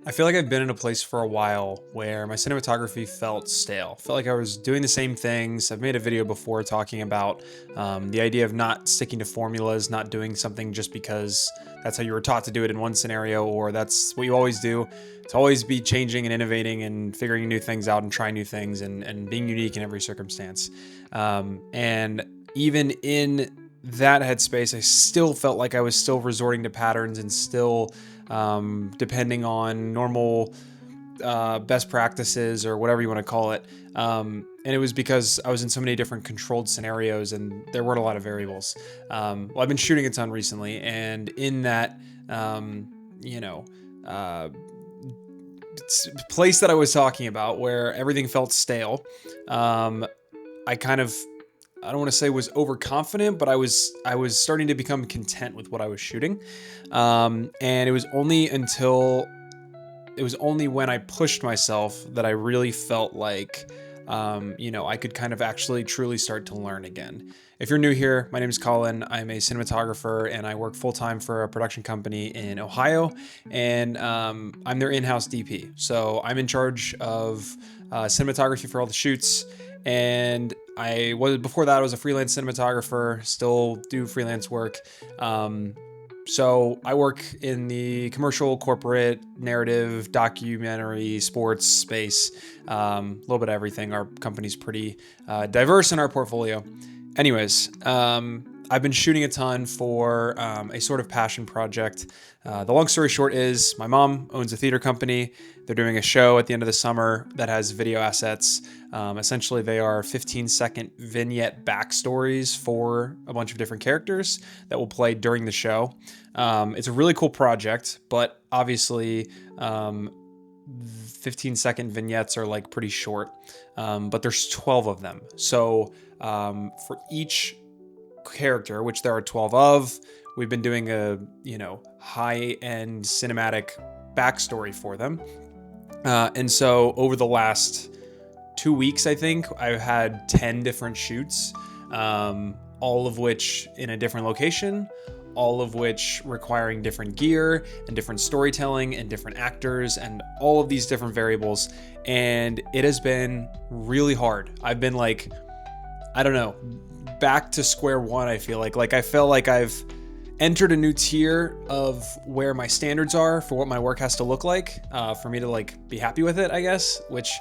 I feel like I've been in a place for a while where my cinematography felt stale. Felt like I was doing the same things. I've made a video before talking about the idea of not sticking to formulas, not doing something just because that's how you were taught to do it in one scenario or that's what you always do. To always be changing and innovating and figuring new things out and trying new things and being unique in every circumstance. And even in that headspace, I still felt like I was still resorting to patterns and still depending on normal best practices or whatever you want to call it. And it was because I was in so many different controlled scenarios and there weren't a lot of variables. Well, I've been shooting a ton recently, and in that, you know, uh, place that I was talking about where everything felt stale, I kind of, I don't want to say was overconfident, but I was starting to become content with what I was shooting. And it was only when I pushed myself that I really felt like, I could kind of actually truly start to learn again. If you're new here, my name is Colin. I'm a cinematographer and I work full time for a production company in Ohio, and I'm their in-house DP. So I'm in charge of cinematography for all the shoots. And I was before that I was a freelance cinematographer, still do freelance work. So I work in the commercial, corporate, narrative, documentary, sports space, a little bit of everything. Our company's pretty diverse in our portfolio. Anyways, I've been shooting a ton for a sort of passion project. The long story short is my mom owns a theater company. They're doing a show at the end of the summer that has video assets. Essentially, they are 15-second vignette backstories for a bunch of different characters that will play during the show. It's a really cool project, but obviously 15-second vignettes are like pretty short, but there's 12 of them. So for each character, which there are 12 of, we've been doing a high-end cinematic backstory for them. And so over the last 2 weeks, I think I've had 10 different shoots, all of which in a different location, all of which requiring different gear and different storytelling and different actors and all of these different variables. And it has been really hard. I've been like, I don't know, back to square one. I feel like I felt like I've entered a new tier of where my standards are for what my work has to look like, for me to like be happy with it, I guess, which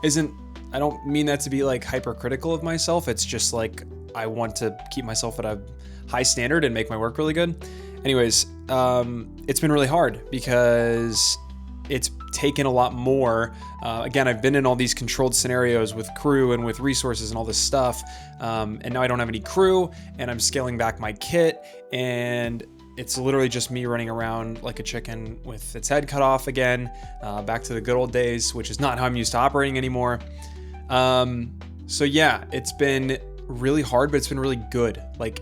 isn't, I don't mean that to be like hypercritical of myself. It's just like, I want to keep myself at a high standard and make my work really good. Anyways, it's been really hard because it's taken a lot more. Again, I've been in all these controlled scenarios with crew and with resources and all this stuff. And now I don't have any crew and I'm scaling back my kit, and it's literally just me running around like a chicken with its head cut off again, back to the good old days, which is not how I'm used to operating anymore. So yeah, it's been really hard, but it's been really good. Like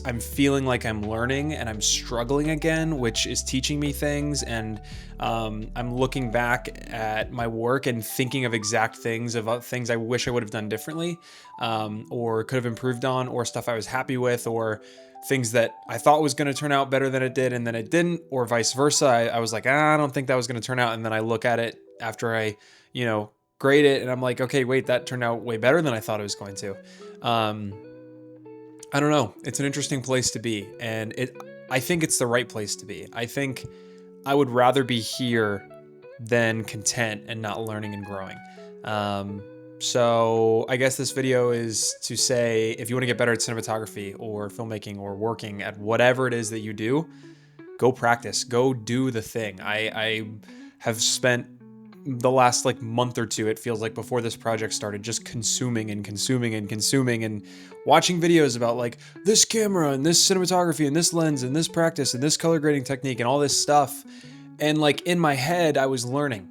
I'm feeling like I'm learning and I'm struggling again, which is teaching me things. And I'm looking back at my work and thinking of exact things, about things I wish I would have done differently, or could have improved on, or stuff I was happy with, or things that I thought was going to turn out better than it did and then it didn't, or vice versa. I was like, I don't think that was going to turn out. And then I look at it after I, grade it and I'm like, okay, wait, that turned out way better than I thought it was going to. I don't know. It's an interesting place to be, and I think it's the right place to be. I think I would rather be here than content and not learning and growing. So I guess this video is to say, if you want to get better at cinematography or filmmaking or working at whatever it is that you do, go practice, go do the thing. I have spent the last like month or two, it feels like, before this project started, just consuming and watching videos about like this camera and this cinematography and this lens and this practice and this color grading technique and all this stuff. And like in my head, I was learning.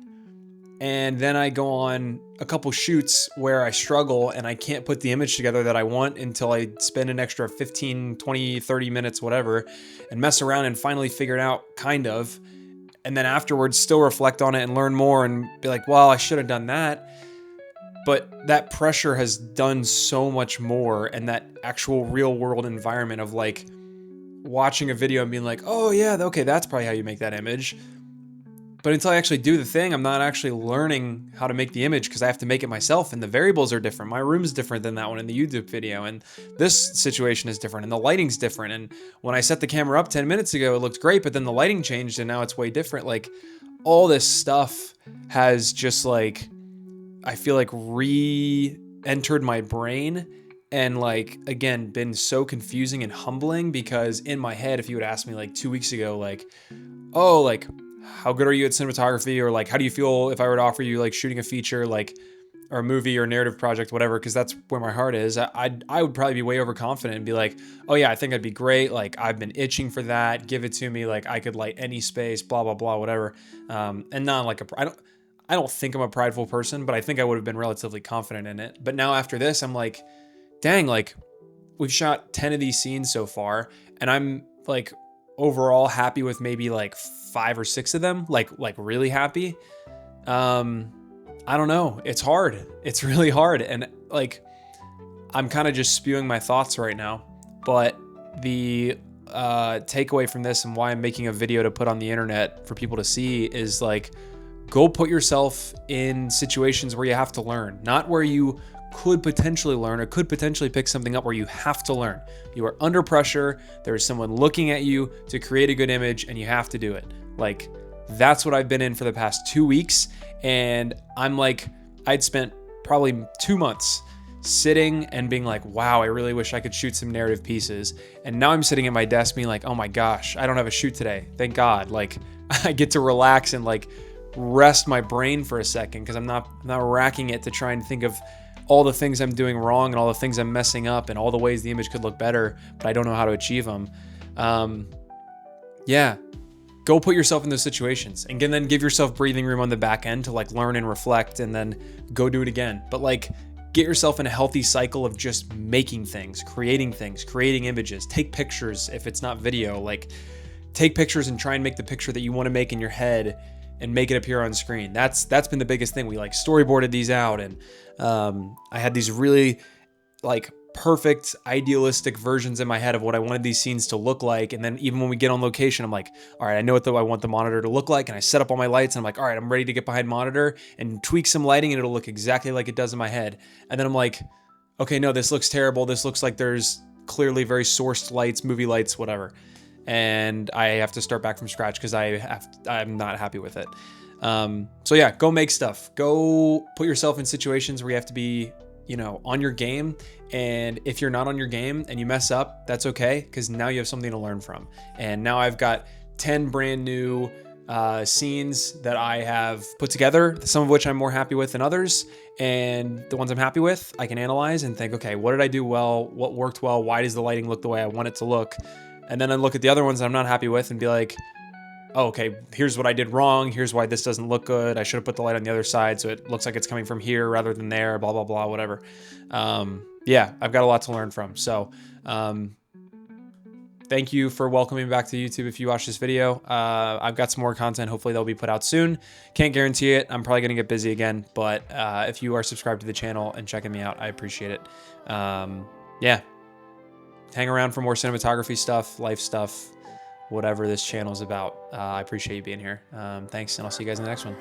And then I go on a couple shoots where I struggle and I can't put the image together that I want until I spend an extra 15, 20, 30 minutes, whatever, and mess around and finally figure it out, kind of. And then afterwards still reflect on it and learn more and be like, well, I should have done that. But that pressure has done so much more, and that actual real world environment of like watching a video and being like, oh yeah, okay, that's probably how you make that image. But until I actually do the thing, I'm not actually learning how to make the image because I have to make it myself and the variables are different. My room's different than that one in the YouTube video, and this situation is different and the lighting's different. And when I set the camera up 10 minutes ago, it looked great, but then the lighting changed and now it's way different. Like, all this stuff has just like, I feel like re-entered my brain and like, again, been so confusing and humbling because in my head, if you would ask me like 2 weeks ago, like, oh, like, how good are you at cinematography? Or like, how do you feel if I were to offer you like shooting a feature, like, or a movie or a narrative project, whatever, because that's where my heart is. I would probably be way overconfident and be like, oh yeah, I think I'd be great. Like, I've been itching for that. Give it to me. Like, I could light any space, blah, blah, blah, whatever. And not like I don't think I'm a prideful person, but I think I would have been relatively confident in it. But now after this, I'm like, dang, like, we've shot 10 of these scenes so far, and I'm like overall happy with maybe like 5 or 6 of them, like really happy. I don't know. It's hard. It's really hard. And like, I'm kind of just spewing my thoughts right now, but the takeaway from this and why I'm making a video to put on the internet for people to see is like, go put yourself in situations where you have to learn, not where you could potentially learn or could potentially pick something up where you have to learn. You are under pressure. There is someone looking at you to create a good image and you have to do it. Like, that's what I've been in for the past 2 weeks. And I'm like, I'd spent probably 2 months sitting and being like, wow, I really wish I could shoot some narrative pieces. And now I'm sitting at my desk being like, oh my gosh, I don't have a shoot today. Thank God. Like, I get to relax and like rest my brain for a second because I'm not racking it to try and think of all the things I'm doing wrong and all the things I'm messing up and all the ways the image could look better, but I don't know how to achieve them. Yeah, go put yourself in those situations and then give yourself breathing room on the back end to like learn and reflect and then go do it again. But like, get yourself in a healthy cycle of just making things, creating images, take pictures. If it's not video, like take pictures and try and make the picture that you want to make in your head and make it appear on screen. That's been the biggest thing. We like storyboarded these out and I had these really like perfect idealistic versions in my head of what I wanted these scenes to look like. And then even when we get on location, I'm like, all right, I know what I want the monitor to look like. And I set up all my lights and I'm like, all right, I'm ready to get behind monitor and tweak some lighting and it'll look exactly like it does in my head. And then I'm like, okay, no, this looks terrible. This looks like there's clearly very sourced lights, movie lights, whatever. And I have to start back from scratch because I'm not happy with it. So yeah, go make stuff. Go put yourself in situations where you have to be, you know, on your game. And if you're not on your game and you mess up, that's okay, because now you have something to learn from. And now I've got 10 brand new scenes that I have put together, some of which I'm more happy with than others. And the ones I'm happy with, I can analyze and think, okay, what did I do well? What worked well? Why does the lighting look the way I want it to look? And then I look at the other ones that I'm not happy with and be like, oh, okay, here's what I did wrong. Here's why this doesn't look good. I should have put the light on the other side so it looks like it's coming from here rather than there, blah, blah, blah, whatever. Yeah, I've got a lot to learn from. So thank you for welcoming me back to YouTube if you watch this video. I've got some more content. Hopefully they'll be put out soon. Can't guarantee it. I'm probably going to get busy again. But if you are subscribed to the channel and checking me out, I appreciate it. Yeah. Hang around for more cinematography stuff, life stuff, whatever this channel is about. I appreciate you being here. Thanks, and I'll see you guys in the next one.